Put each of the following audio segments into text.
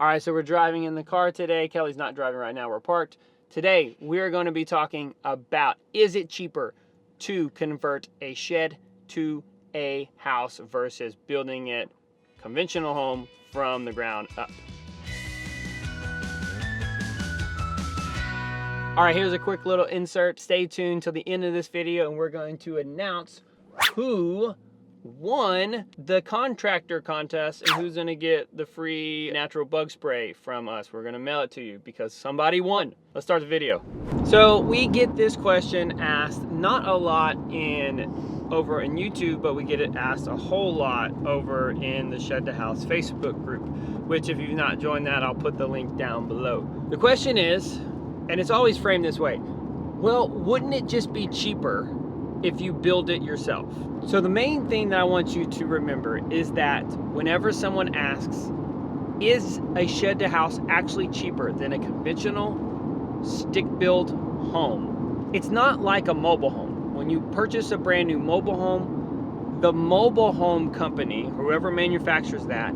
All right, so we're driving in the car today. Kelly's not driving right now, we're parked. Today, we're going to be talking about, is it cheaper to convert a shed to a house versus building it conventional home from the ground up? All right, here's a quick little insert. Stay tuned till the end of this video and we're going to announce who won the contractor contest and who's gonna get the free natural bug spray from us. We're gonna mail it to you because somebody won. Let's start the video. So we get this question asked not a lot over in YouTube, but we get it asked a whole lot over in the Shed to House Facebook group, which if you've not joined that, I'll put the link down below. The question is, and it's always framed this way, well, wouldn't it just be cheaper if you build it yourself? So the main thing that I want you to remember is that whenever someone asks, is a shed to house actually cheaper than a conventional stick-built home? It's not like a mobile home. When you purchase a brand new mobile home, the mobile home company, whoever manufactures that,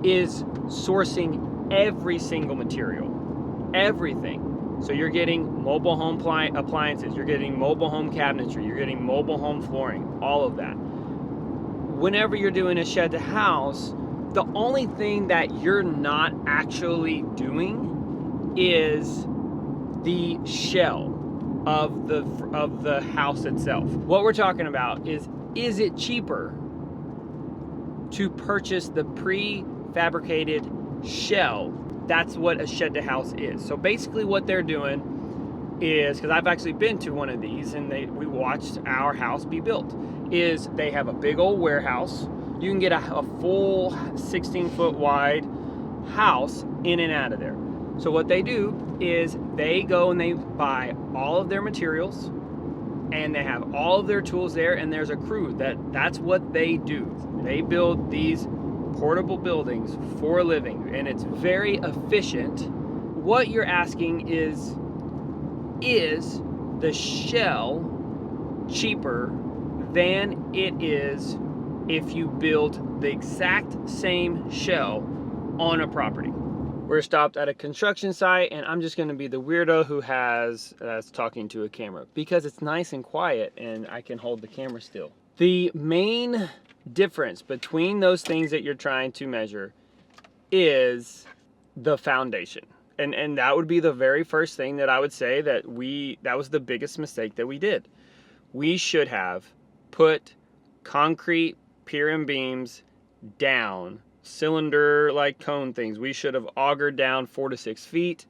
is sourcing every single material, everything. So you're getting mobile home appliances, you're getting mobile home cabinetry, you're getting mobile home flooring, all of that. Whenever you're doing a shed to house, the only thing that you're not actually doing is the shell of the house itself. What we're talking about is it cheaper to purchase the prefabricated shell? That's what a shed to house is. So basically what they're doing is, because I've actually been to one of these and we watched our house be built, is they have a big old warehouse. You can get a full 16-foot wide house in and out of there. So what they do is they go and they buy all of their materials and they have all of their tools there, and there's a crew that's what they do. They build these portable buildings for a living, and it's very efficient. What you're asking is the shell cheaper than it is if you build the exact same shell on a property? We're stopped at a construction site and I'm just going to be the weirdo that's talking to a camera because it's nice and quiet and I can hold the camera still. The main difference between those things that you're trying to measure is the foundation. And that would be the very first thing that I would say that was the biggest mistake that we did. We should have put concrete pier and beams down, cylinder like cone things. We should have augured down 4 to 6 feet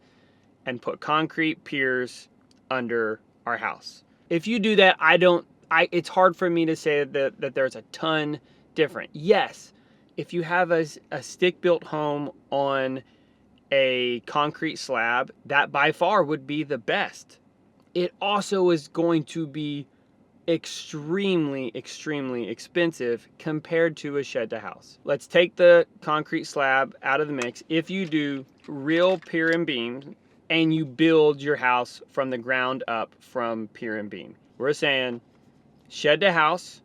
and put concrete piers under our house. If you do that, it's hard for me to say that there's a ton different. Yes, if you have a stick-built home on a concrete slab, that by far would be the best. It also is going to be extremely, extremely expensive compared to a shed to house. Let's take the concrete slab out of the mix. If you do real pier and beam and you build your house from the ground up from pier and beam, we're saying shed to house,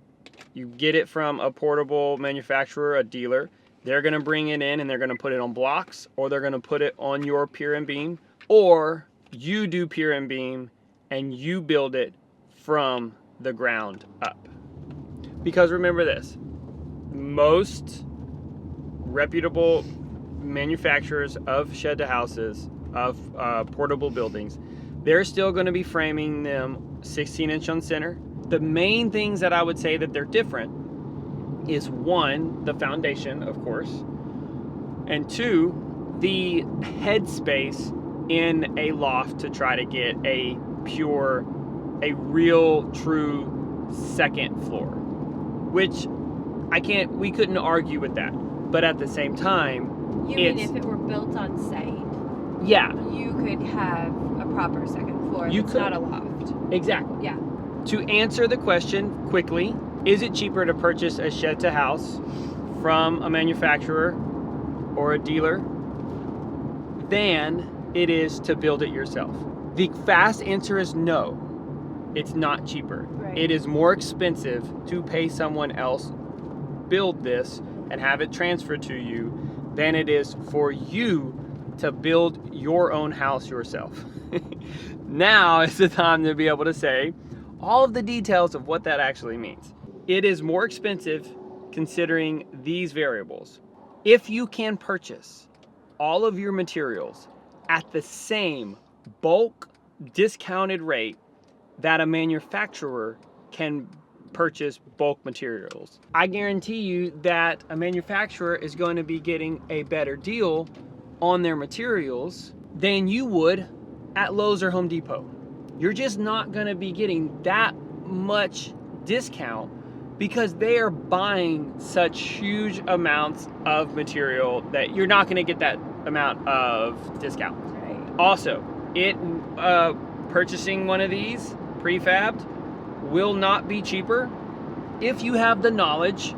you get it from a portable manufacturer, a dealer. They're gonna bring it in and they're gonna put it on blocks, or they're gonna put it on your pier and beam, or you do pier and beam and you build it from the ground up. Because remember this, most reputable manufacturers of shed to houses, of portable buildings, they're still gonna be framing them 16-inch on center. The main things that I would say that they're different is 1, the foundation, of course, and 2, the headspace in a loft to try to get a real, true second floor, which we couldn't argue with that. But at the same time, you mean if it were built on site? Yeah. You could have a proper second floor. It's not a loft. Exactly. Yeah. To answer the question quickly, is it cheaper to purchase a shed to house from a manufacturer or a dealer than it is to build it yourself? The fast answer is no. It's not cheaper. Right. It is more expensive to pay someone else build this and have it transferred to you than it is for you to build your own house yourself. Now is the time to be able to say all of the details of what that actually means. It is more expensive considering these variables. If you can purchase all of your materials at the same bulk discounted rate that a manufacturer can purchase bulk materials, I guarantee you that a manufacturer is going to be getting a better deal on their materials than you would at Lowe's or Home Depot. You're just not going to be getting that much discount because they are buying such huge amounts of material that you're not going to get that amount of discount. Right. Also, purchasing one of these prefabbed will not be cheaper if you have the knowledge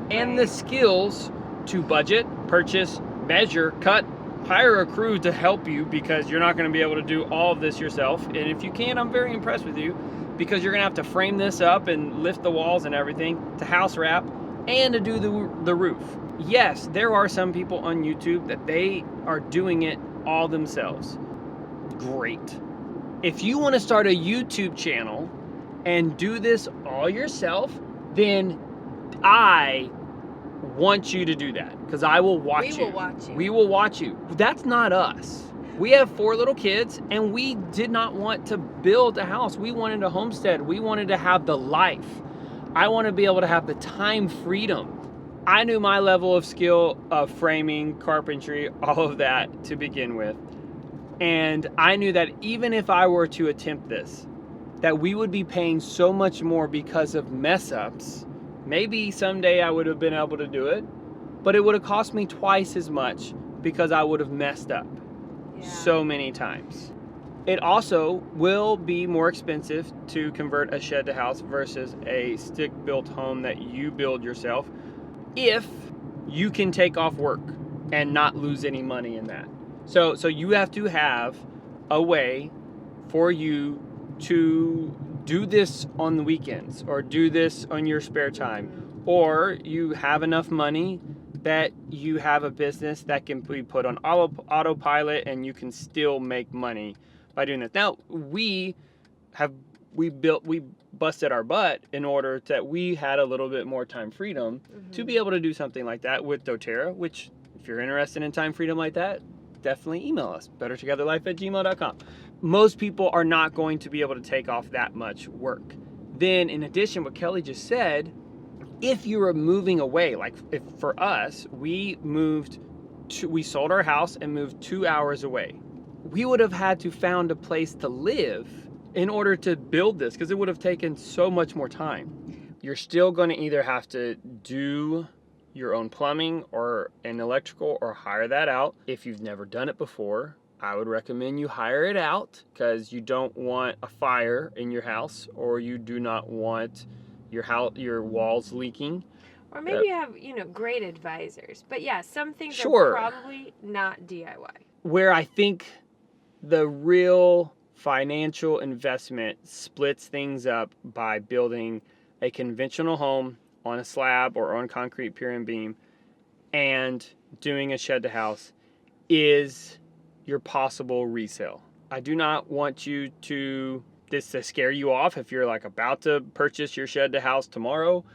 and the skills to budget, purchase, measure, cut, hire a crew to help you, because you're not going to be able to do all of this yourself. And if you can, I'm very impressed with you, because you're going to have to frame this up and lift the walls and everything, to house wrap, and to do the roof. Yes, there are some people on YouTube that they are doing it all themselves. Great. If you want to start a YouTube channel and do this all yourself, then I want you to do that, because I will watch you. We will watch you. We will watch you. That's not us. We have 4 little kids, and we did not want to build a house. We wanted a homestead. We wanted to have the life. I want to be able to have the time freedom. I knew my level of skill of framing, carpentry, all of that to begin with. And I knew that even if I were to attempt this, that we would be paying so much more because of mess ups. Maybe someday I would have been able to do it, but it would have cost me twice as much because I would have messed up so many times. It also will be more expensive to convert a shed to house versus a stick-built home that you build yourself, if you can take off work and not lose any money in that. So you have to have a way for you to do this on the weekends, or do this on your spare time, or you have enough money that you have a business that can be put on autopilot and you can still make money by doing this. Now, we busted our butt in order that we had a little bit more time freedom to be able to do something like that with doTERRA, which, if you're interested in time freedom like that, definitely email us, bettertogetherlife@gmail.com. Most people are not going to be able to take off that much work. Then, in addition, what Kelly just said, if you are moving away, like if for us, we sold our house and moved 2 hours away. We would have had to found a place to live in order to build this, because it would have taken so much more time. You're still going to either have to do your own plumbing or an electrical, or hire that out. If you've never done it before, I would recommend you hire it out, because you don't want a fire in your house, or you do not want your walls leaking. Or maybe you have, great advisors. But yeah, some things are probably not DIY. Where I think the real financial investment splits things up by building a conventional home on a slab or on concrete pier and beam and doing a shed to house is your possible resale. I do not want you to scare you off if you're like about to purchase your shed to house tomorrow,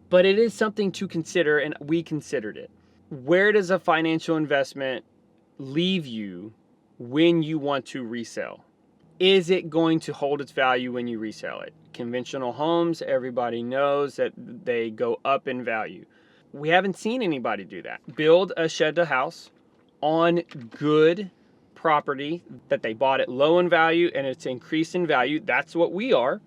but it is something to consider, and we considered it. Where does a financial investment leave you when you want to resell? Is it going to hold its value when you resell it? Conventional homes, everybody knows that they go up in value. We haven't seen anybody do that. Build a shed to house on good property that they bought it low in value and it's increased in value. That's what we are.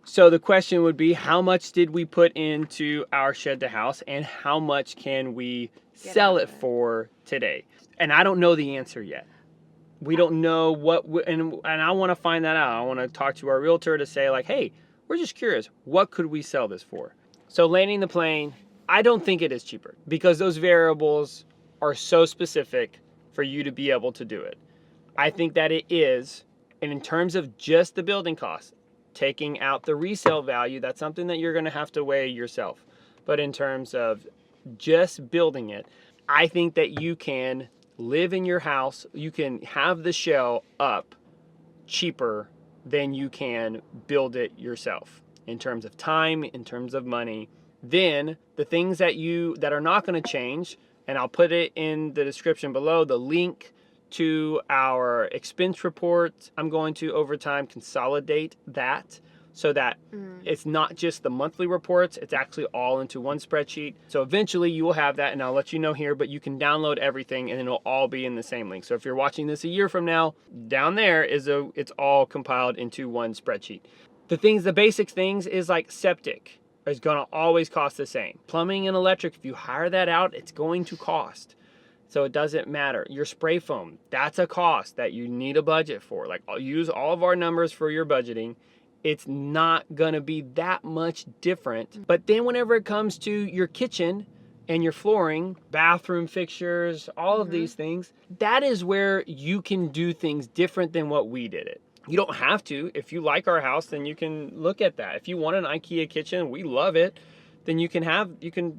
So the question would be, how much did we put into our shed to house, and how much can we sell it for today? And I don't know the answer yet. We don't know and I want to find that out. I want to talk to our realtor to say, like, hey, we're just curious, what could we sell this for? So landing the plane, I don't think it is cheaper, because those variables are so specific for you to be able to do it. I think that it is, and in terms of just the building costs, taking out the resale value, that's something that you're going to have to weigh yourself. But in terms of just building it, I think that you can live in your house. You can have the shell up cheaper than you can build it yourself in terms of time, in terms of money. Then the things that are not going to change, and I'll put it in the description below, the link to our expense report. I'm going to over time consolidate that so that it's not just the monthly reports, it's actually all into one spreadsheet. So eventually you will have that, and I'll let you know here, but you can download everything and it'll all be in the same link. So if you're watching this a year from now, down there it's all compiled into one spreadsheet. The basic things is like septic is gonna always cost the same. Plumbing and electric, if you hire that out, it's going to cost. So it doesn't matter. Your spray foam, that's a cost that you need a budget for. Like, I'll use all of our numbers for your budgeting. It's not gonna be that much different. But then whenever it comes to your kitchen and your flooring, bathroom fixtures, all of these things, that is where you can do things different than what we did it. You don't have to. If you like our house, then you can look at that. If you want an IKEA kitchen, we love it, then you can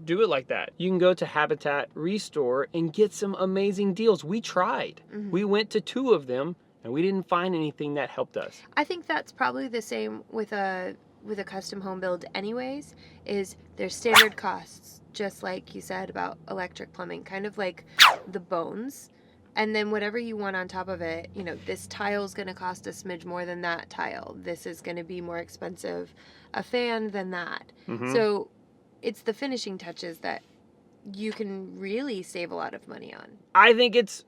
do it like that. You can go to Habitat Restore and get some amazing deals. We tried. We went to 2 of them and we didn't find anything that helped us. I think that's probably the same with a custom home build anyways, is there's standard costs, just like you said about electric, plumbing, kind of like the bones. And then whatever you want on top of it, you know, this tile's going to cost a smidge more than that tile. This is going to be more expensive, a fan than that. So it's the finishing touches that you can really save a lot of money on. I think it's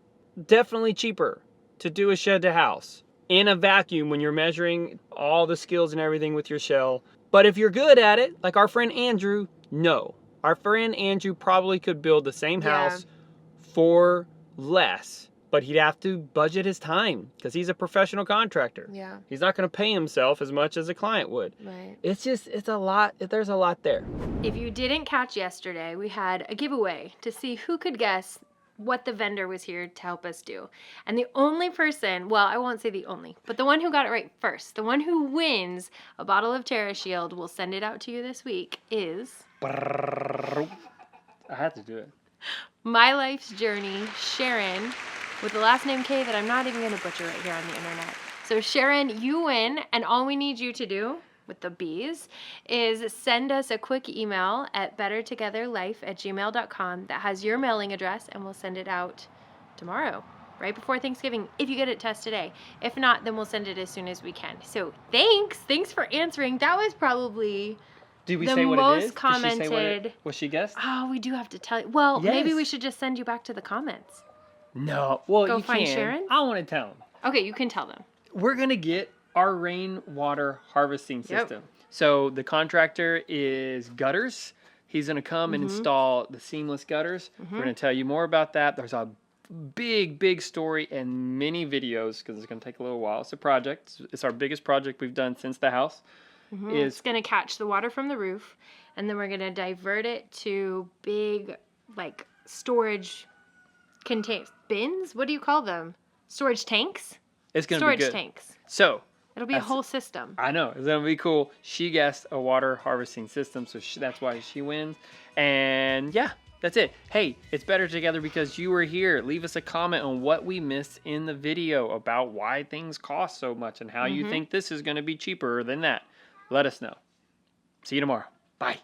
definitely cheaper to do a shed to house in a vacuum when you're measuring all the skills and everything with your shell. But if you're good at it, like our friend Andrew, no. Our friend Andrew probably could build the same house for less, but he'd have to budget his time because he's a professional contractor. Yeah. He's not going to pay himself as much as a client would. Right. It's a lot. There's a lot there. If you didn't catch yesterday, we had a giveaway to see who could guess what the vendor was here to help us do. And the only person, well, I won't say the only, but the one who got it right first, the one who wins a bottle of Terra Shield, we'll send it out to you this week, is... I had to do it. My Life's Journey, Sharon, with the last name K that I'm not even going to butcher right here on the internet. So Sharon, you win, and all we need you to do, with the B's, is send us a quick email at bettertogetherlife@gmail.com that has your mailing address, and we'll send it out tomorrow, right before Thanksgiving, if you get it to us today. If not, then we'll send it as soon as we can. So thanks for answering. That was probably... Did we the say what most it is? commented. Did she say what she guessed? Oh, we do have to tell you. Well, Yes. maybe we should just send you back to the comments. No. Well, Go you find can. Sharon? I want to tell them. Okay, you can tell them. We're going to get our rainwater harvesting system. So the contractor is Gutters. He's going to come and install the seamless gutters. We're going to tell you more about that. There's a big story and many videos because it's going to take a little while. It's a project. It's our biggest project we've done since the house. It's going to catch the water from the roof, and then we're going to divert it to big, like, storage bins? What do you call them? Storage tanks? It's going to be good. Storage tanks. So... It'll be a whole system. I know. It's going to be cool. She guessed a water harvesting system, so that's why she wins. And yeah, that's it. Hey, it's better together because you were here. Leave us a comment on what we missed in the video about why things cost so much and how you think this is going to be cheaper than that. Let us know. See you tomorrow. Bye.